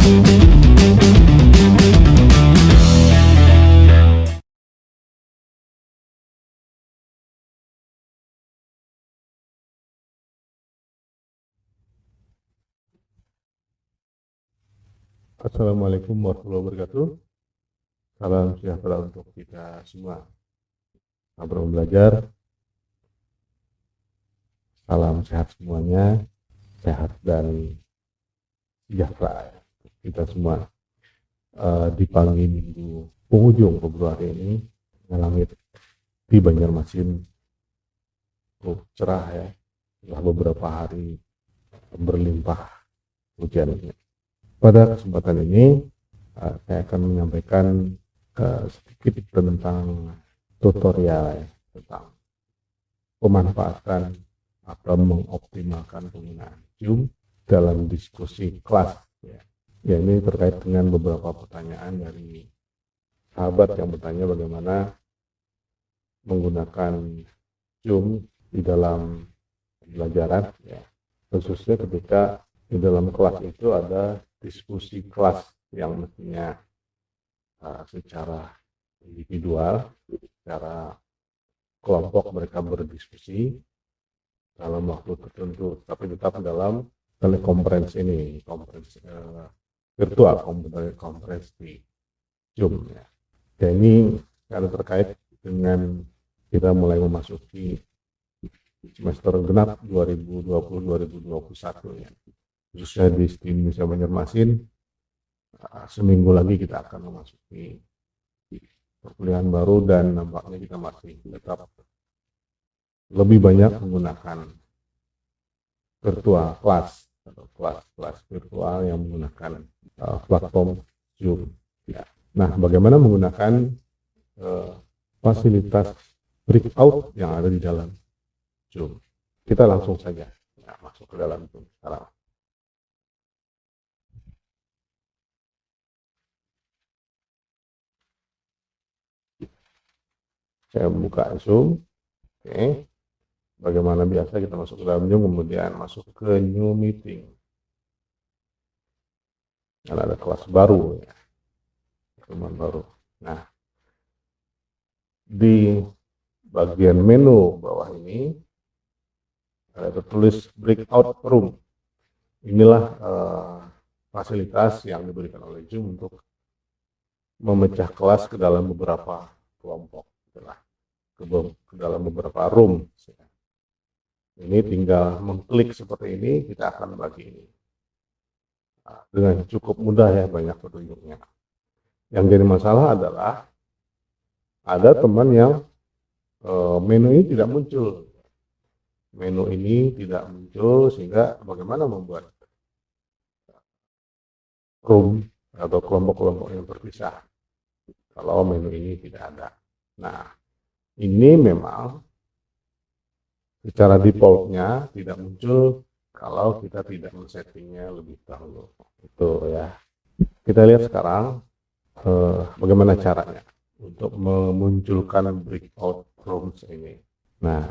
Assalamualaikum warahmatullahi wabarakatuh. Salam sejahtera untuk kita semua. Salam belajar. Salam sehat semuanya, sehat dan sejahtera kita semua. Di pagi minggu penghujung Februari ini, langit di Banjarmasin cukup cerah ya. Setelah beberapa hari berlimpah hujan. Pada kesempatan ini, saya akan menyampaikan sedikit tentang tutorial ya, tentang pemanfaatan atau mengoptimalkan penggunaan Zoom dalam diskusi kelas ya. Ini terkait dengan beberapa pertanyaan dari sahabat yang bertanya bagaimana menggunakan Zoom di dalam pembelajaran ya, khususnya ketika di dalam kelas itu ada diskusi kelas yang mestinya secara individual, secara kelompok mereka berdiskusi dalam waktu tertentu, tapi tetap dalam telekonferensi ini, konferensi virtual, konferensi di Zoom ya. Dan ini karena terkait dengan kita mulai memasuki semester genap 2020-2021 ya. Khususnya di Indonesia Banjarmasin, seminggu lagi kita akan memasuki perkuliahan baru dan nampaknya kita masih tetap lebih banyak menggunakan virtual class atau kelas virtual yang menggunakan platform Zoom. Ya. Nah, bagaimana menggunakan fasilitas breakout yang ada di dalam Zoom? Kita langsung saja masuk ke dalam Zoom sekarang. Saya buka Zoom. Oke. Bagaimana biasa kita masuk ke dalam Zoom, kemudian masuk ke new meeting. Dan ada kelas baru ya. Teman baru. Nah, di bagian menu bawah ini ada tertulis breakout room. Inilah fasilitas yang diberikan oleh Zoom untuk memecah kelas ke dalam beberapa kelompok, ke dalam beberapa room. Ini tinggal mengklik seperti ini, kita akan bagi ini. Dengan cukup mudah ya, banyak petunjuknya. Yang jadi masalah adalah ada teman yang menu ini tidak muncul. Menu ini tidak muncul sehingga bagaimana membuat room atau kelompok-kelompok yang terpisah kalau menu ini tidak ada. Nah, ini memang secara defaultnya tidak muncul kalau kita tidak men-settingnya lebih dahulu. Itu ya. Kita lihat sekarang bagaimana caranya untuk memunculkan breakout rooms ini. Nah,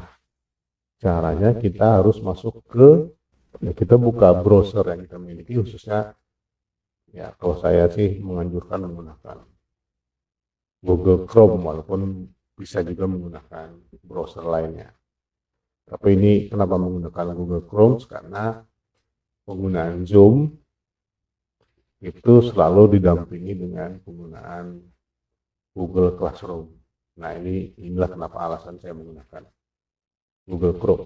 caranya kita harus masuk ke, kita buka browser yang kita miliki, khususnya ya kalau saya sih menganjurkan menggunakan Google Chrome, walaupun bisa juga menggunakan browser lainnya. Tapi ini kenapa menggunakan Google Chrome? Karena penggunaan Zoom itu selalu didampingi dengan penggunaan Google Classroom. Nah, inilah kenapa alasan saya menggunakan Google Chrome.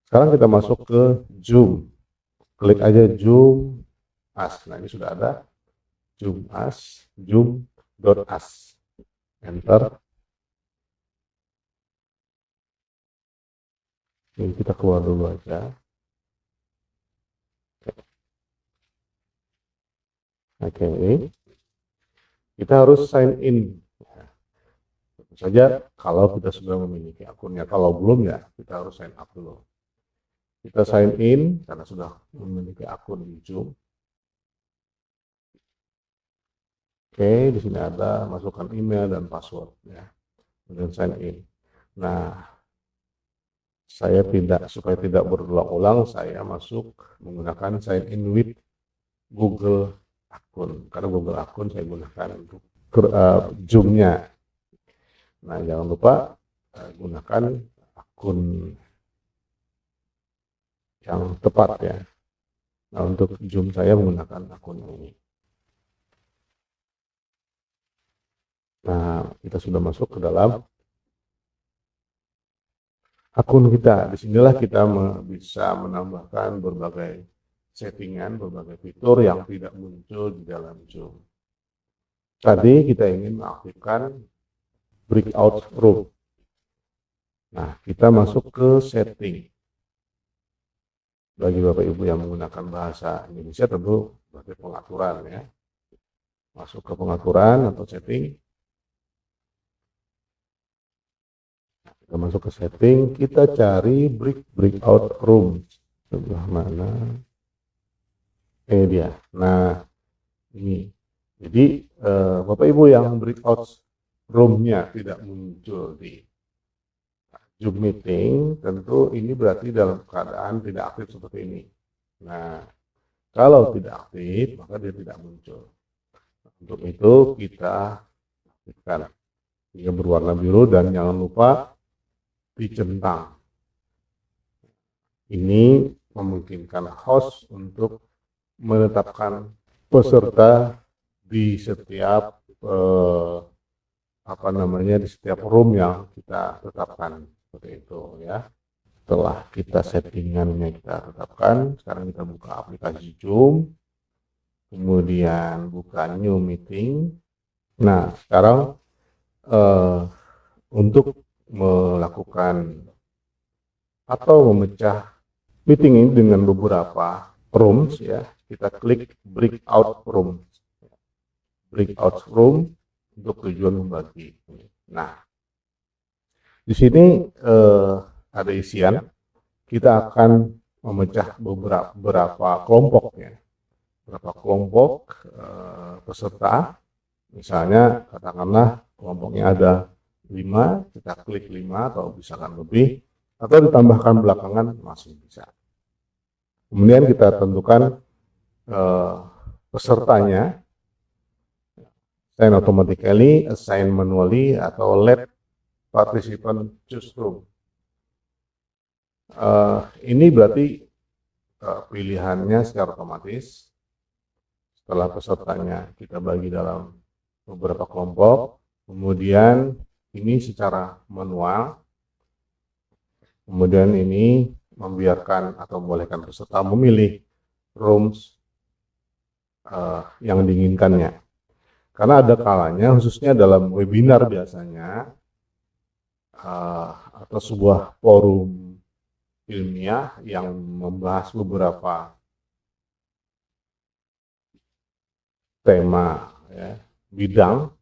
Sekarang kita masuk ke Zoom. Klik aja Zoom As. Nah, ini sudah ada Zoom As, Zoom.as. Enter. Ini kita keluar dulu aja. Oke, ini kita harus sign in. Tentu saja kalau kita sudah memiliki akunnya, kalau belum ya kita harus sign up dulu. Kita sign in karena sudah memiliki akun di Zoom. Oke, di sini ada masukkan email dan password ya. Kemudian sign in. Nah, supaya tidak berulang-ulang, saya masuk menggunakan sign in with Google akun, karena Google akun saya gunakan untuk Zoom-nya. Nah, jangan lupa gunakan akun yang tepat ya. Nah, untuk Zoom saya menggunakan akun ini. Nah, kita sudah masuk ke dalam akun kita. Disinilah kita bisa menambahkan berbagai settingan, berbagai fitur yang tidak muncul di dalam Zoom. Tadi kita ingin mengaktifkan breakout room. Nah, kita masuk ke setting. Bagi Bapak Ibu yang menggunakan bahasa Indonesia tentu berarti pengaturan ya. Masuk ke pengaturan atau setting. Kita masuk ke setting, kita cari breakout room. Sebelah mana? Ini dia. Nah, ini. Jadi Bapak Ibu yang breakout room-nya tidak muncul di Zoom meeting, tentu ini berarti dalam keadaan tidak aktif seperti ini. Nah, kalau tidak aktif, maka dia tidak muncul. Untuk itu kita aktifkan hingga berwarna biru dan jangan lupa dicentang. Ini memungkinkan host untuk menetapkan peserta di setiap di setiap room yang kita tetapkan seperti itu ya. Setelah kita settingannya kita tetapkan, sekarang kita buka aplikasi Zoom, kemudian buka new meeting. Nah, sekarang untuk melakukan atau memecah meeting ini dengan beberapa rooms ya, kita klik breakout room. Breakout room untuk tujuan membagi. Nah, di sini ada isian. Kita akan memecah beberapa kelompok ya, beberapa kelompok peserta. Misalnya katakanlah kelompoknya ada 5, kita klik 5 atau misalkan lebih, atau ditambahkan belakangan masih bisa. Kemudian kita tentukan pesertanya, assign automatically, assign manually, atau let participant choose room. Ini berarti pilihannya secara otomatis. Setelah pesertanya kita bagi dalam beberapa kelompok, kemudian ini secara manual, kemudian ini membiarkan atau membolehkan peserta memilih rooms yang diinginkannya. Karena ada kalanya, khususnya dalam webinar biasanya, atau sebuah forum ilmiah yang membahas beberapa tema ya, bidang.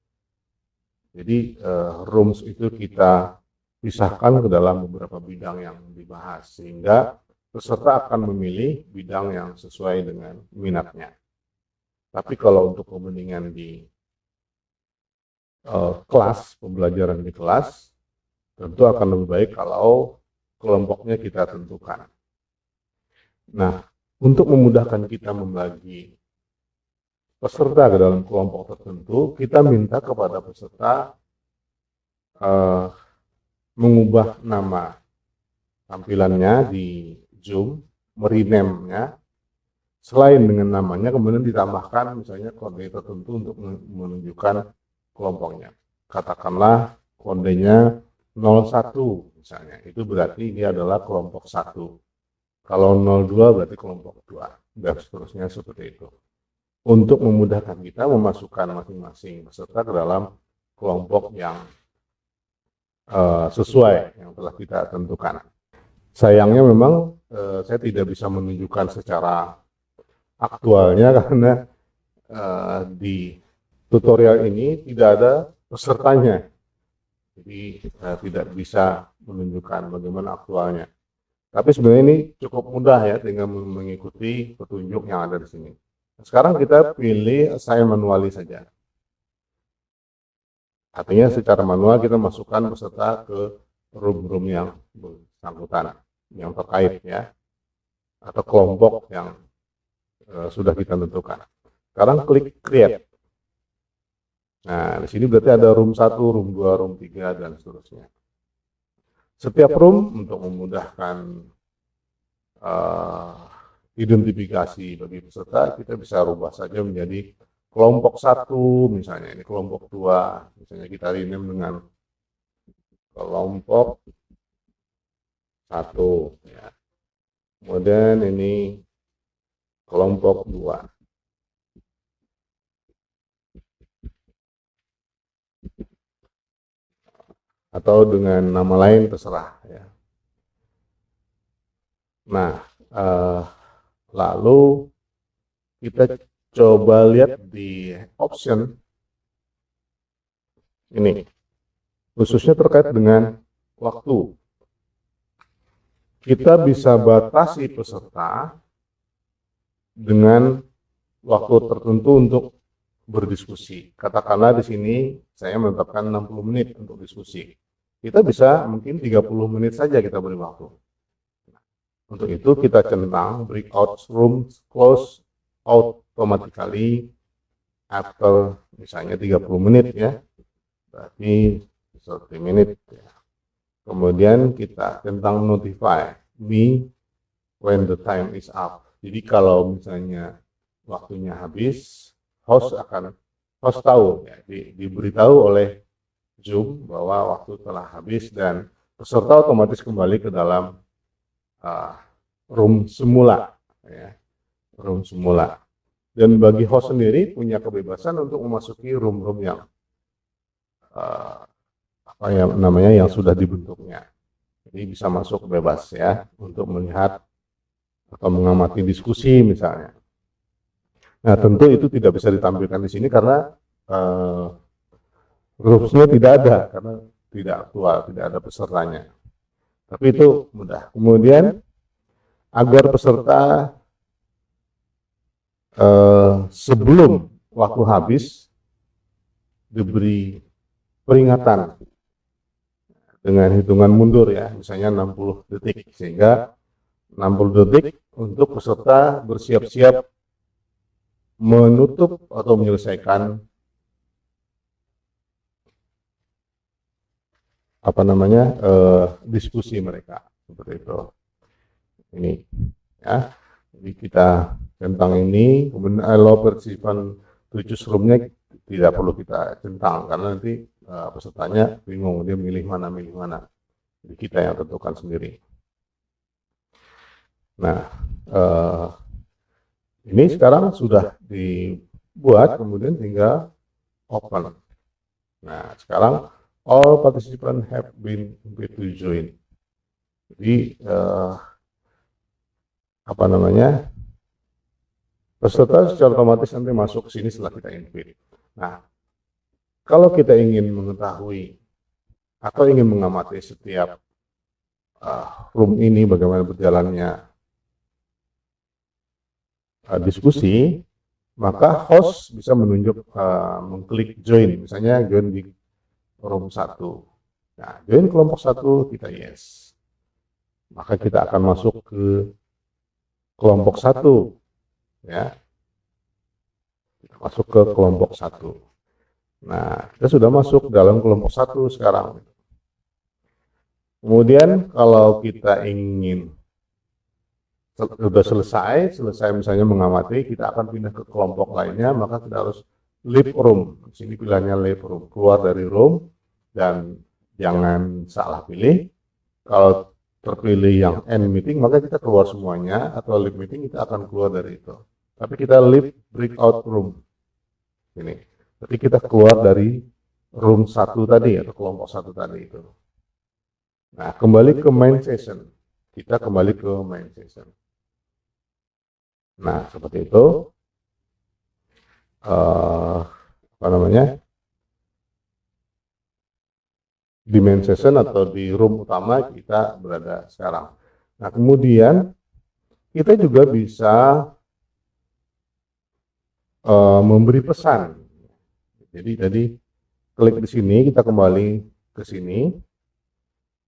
Jadi rooms itu kita pisahkan ke dalam beberapa bidang yang dibahas, sehingga peserta akan memilih bidang yang sesuai dengan minatnya. Tapi kalau untuk kepentingan di kelas, pembelajaran di kelas, tentu akan lebih baik kalau kelompoknya kita tentukan. Nah, untuk memudahkan kita membagi peserta ke dalam kelompok tertentu, kita minta kepada peserta mengubah nama tampilannya di Zoom, merename-nya, selain dengan namanya, kemudian ditambahkan misalnya kode tertentu untuk menunjukkan kelompoknya. Katakanlah kodenya 01 misalnya, itu berarti ini adalah kelompok 1. Kalau 02 berarti kelompok 2, dan seterusnya seperti itu. Untuk memudahkan kita memasukkan masing-masing peserta ke dalam kelompok yang sesuai yang telah kita tentukan. Sayangnya memang saya tidak bisa menunjukkan secara aktualnya karena di tutorial ini tidak ada pesertanya. Jadi tidak bisa menunjukkan bagaimana aktualnya. Tapi sebenarnya ini cukup mudah ya, tinggal mengikuti petunjuk yang ada di sini. Sekarang kita pilih assign manually saja. Artinya secara manual kita masukkan peserta ke room-room yang bersangkutan, yang terkait ya, atau kelompok yang sudah kita tentukan. Sekarang klik create. Nah, di sini berarti ada room 1, room 2, room 3, dan seterusnya. Setiap room untuk memudahkan identifikasi bagi peserta, kita bisa rubah saja menjadi kelompok 1, misalnya ini kelompok 2, misalnya kita rename dengan kelompok 1, ya. Kemudian ini kelompok 2. Atau dengan nama lain terserah, ya. Nah, lalu kita coba lihat di option ini, khususnya terkait dengan waktu. Kita bisa batasi peserta dengan waktu tertentu untuk berdiskusi. Katakanlah di sini saya menetapkan 60 menit untuk diskusi. Kita bisa mungkin 30 menit saja kita beri waktu. Untuk itu kita centang breakout room close automatically after misalnya 30 menit, ya. Berarti 30 menit, ya. Kemudian kita centang notify me when the time is up. Jadi kalau misalnya waktunya habis, host tahu, ya, diberitahu oleh Zoom bahwa waktu telah habis dan peserta otomatis kembali ke dalam room semula, ya, room semula. Dan bagi host sendiri punya kebebasan untuk memasuki room-room yang yang sudah dibentuknya. Jadi bisa masuk bebas, ya, untuk melihat atau mengamati diskusi misalnya. Nah, tentu itu tidak bisa ditampilkan di sini karena grupnya tidak ada, karena tidak aktual, tidak ada pesertanya. Tapi itu mudah. Kemudian agar peserta sebelum waktu habis diberi peringatan dengan hitungan mundur, ya, misalnya 60 detik, sehingga 60 detik untuk peserta bersiap-siap menutup atau menyelesaikan diskusi mereka, seperti itu. Ini, ya. Jadi kita centang ini, kemudian allow participant to choose room-nya tidak perlu kita centang karena nanti pesertanya bingung dia milih mana. Jadi kita yang tentukan sendiri. Nah, ini sekarang sudah dibuat, kemudian tinggal open. Nah, sekarang all participants have been invited to join. Jadi peserta secara otomatis nanti masuk ke sini setelah kita invite. Nah, kalau kita ingin mengetahui atau ingin mengamati setiap room ini bagaimana berjalannya diskusi, maka host bisa menunjuk mengklik join, misalnya join di room 1. Nah, join kelompok 1 kita yes. Maka kita akan masuk ke kelompok 1, ya. Kita masuk ke kelompok 1. Nah, kita sudah masuk dalam kelompok 1 sekarang. Kemudian kalau kita ingin sudah selesai misalnya mengamati, kita akan pindah ke kelompok lainnya, maka kita harus leave room. Di sini pilihannya leave room, keluar dari room, dan jangan salah pilih. Kalau terpilih yang end meeting, maka kita keluar semuanya, atau leave meeting kita akan keluar dari itu. Tapi kita leave breakout room. Ini. Jadi kita keluar dari room 1 tadi, atau kelompok 1 tadi itu. Nah, kembali ke main session. Kita kembali ke main session. Nah, seperti itu. Di main session atau di room utama kita berada sekarang. Nah, kemudian kita juga bisa memberi pesan. Jadi tadi klik di sini, kita kembali ke sini.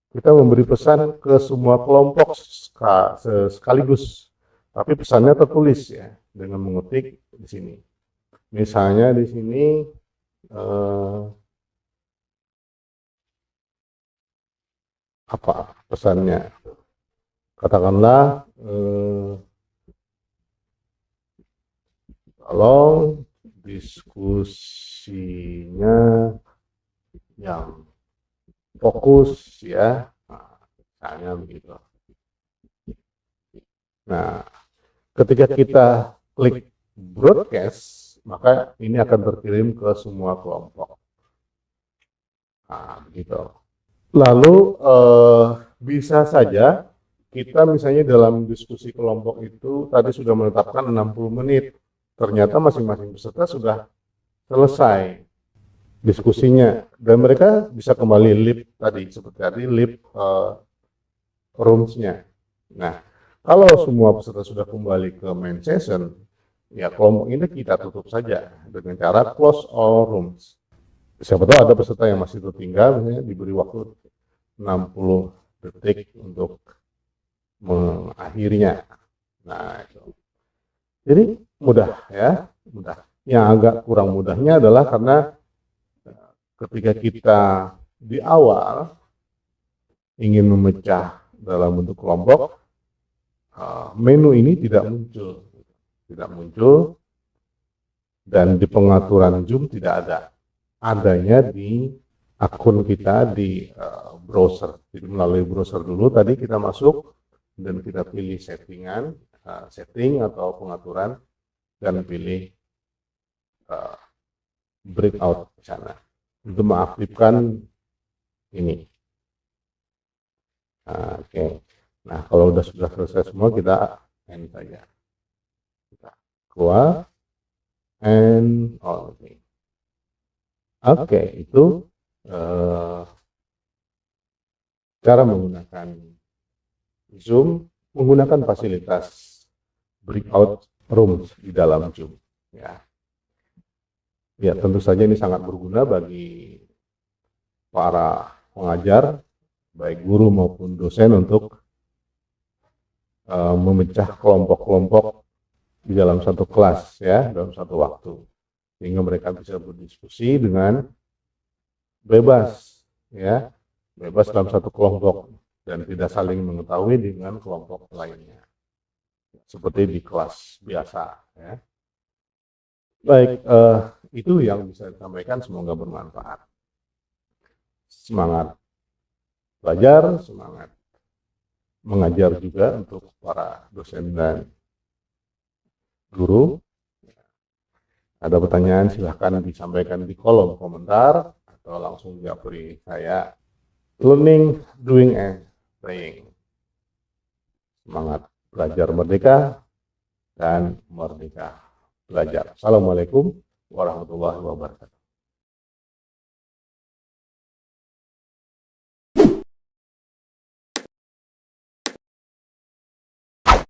Kita memberi pesan ke semua kelompok sekaligus. Tapi pesannya tertulis, ya. dengan mengetik di sini. Misalnya di sini apa pesannya? Katakanlah tolong diskusinya yang fokus ya, misalnya begitu. Nah, ketika kita klik broadcast, maka ini akan terkirim ke semua kelompok. Nah, begitu. Lalu bisa saja kita misalnya dalam diskusi kelompok itu tadi sudah menetapkan 60 menit. Ternyata masing-masing peserta sudah selesai diskusinya dan mereka bisa kembali lip tadi seperti tadi lip rooms-nya. Nah, kalau semua peserta sudah kembali ke main session, ya kelompok ini kita tutup saja dengan cara close all rooms. Siapa tahu ada peserta yang masih tertinggal, misalnya diberi waktu 60 detik untuk mengakhirinya. Nah, itu. Jadi mudah ya, mudah. Yang agak kurang mudahnya adalah karena ketika kita di awal ingin memecah dalam bentuk kelompok, menu ini tidak muncul, dan di pengaturan Zoom tidak ada. Adanya di akun kita di browser. Jadi melalui browser dulu tadi kita masuk dan kita pilih setting atau pengaturan dan pilih breakout di sana untuk mengaktifkan ini. Oke. Nah, kalau sudah selesai semua kita end saja. Kita keluar and all. Oke, itu cara menggunakan Zoom menggunakan fasilitas breakout rooms di dalam Zoom. Ya, tentu saja ini sangat berguna bagi para pengajar, baik guru maupun dosen untuk memecah kelompok-kelompok di dalam satu kelas ya, dalam satu waktu, sehingga mereka bisa berdiskusi dengan bebas ya, bebas dalam satu kelompok dan tidak saling mengetahui dengan kelompok lainnya, seperti di kelas biasa ya. Baik, itu yang bisa disampaikan, semoga bermanfaat. Semangat belajar, semangat mengajar juga untuk para dosen dan guru. Ada pertanyaan silahkan disampaikan di kolom komentar atau langsung japri saya. Learning, doing, and playing. Semangat belajar merdeka dan merdeka belajar. Assalamualaikum warahmatullahi wabarakatuh.